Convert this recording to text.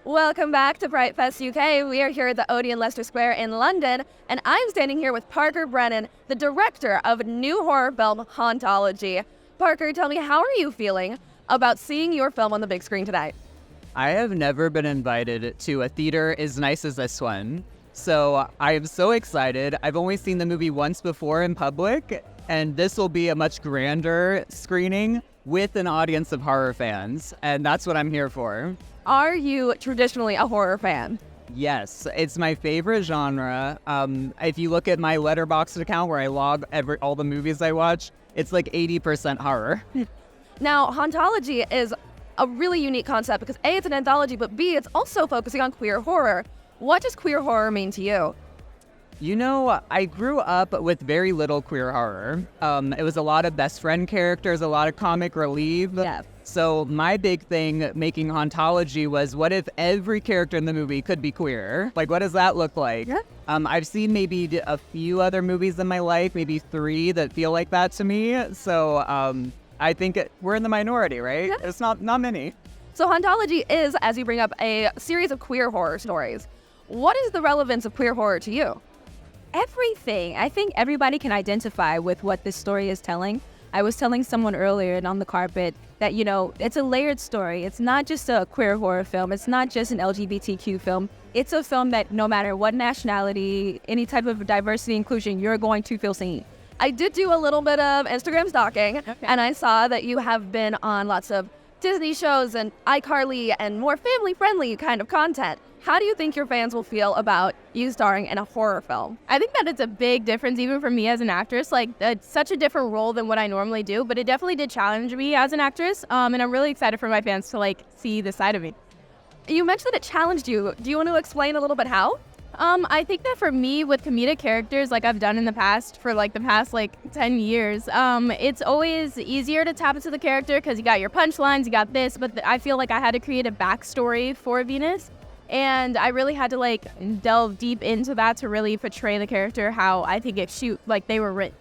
Welcome back to FrightFest UK. We are here at the Odeon Leicester Square in London, and I'm standing here with Parker Brennan, the director of new horror film Hauntology. Parker, tell me, how are you feeling about seeing your film on the big screen tonight? I have never been invited to a theater as nice as this one, so I am so excited. I've only seen the movie once before in public, and this will be a much grander screening with an audience of horror fans, and that's what I'm here for. Are you traditionally a horror fan? Yes, it's my favorite genre. If you look at my Letterboxd account where I log all the movies I watch, it's like 80% horror. Now, Hauntology is a really unique concept because A, it's an anthology, but B, it's also focusing on queer horror. What does queer horror mean to you? You know, I grew up with very little queer horror. It was a lot of best friend characters, a lot of comic relief. Yeah. So my big thing making Hauntology was, what if every character in the movie could be queer? Like, what does that look like? Yeah. I've seen maybe a few other movies in my life, maybe 3 that feel like that to me. So I think we're in the minority, right? Yeah. It's not many. So Hauntology is, as you bring up, a series of queer horror stories. What is the relevance of queer horror to you? Everything. I think everybody can identify with what this story is telling. I was telling someone earlier and on the carpet that, you know, it's a layered story. It's not just a queer horror film. It's not just an LGBTQ film. It's a film that no matter what nationality, any type of diversity, inclusion, you're going to feel seen. I did do a little bit of Instagram stalking, and I saw that you have been on lots of Disney shows and iCarly and more family-friendly kind of content. How do you think your fans will feel about you starring in a horror film? I think that it's a big difference even for me as an actress. Like, it's such a different role than what I normally do, but it definitely did challenge me as an actress, and I'm really excited for my fans to, see the side of me. You mentioned that it challenged you. Do you want to explain a little bit how? I think that for me, with comedic characters like I've done in the past for the past 10 years, it's always easier to tap into the character because you got your punchlines, you got this, but I feel like I had to create a backstory for Venus. And I really had to delve deep into that to really portray the character how I think they were written.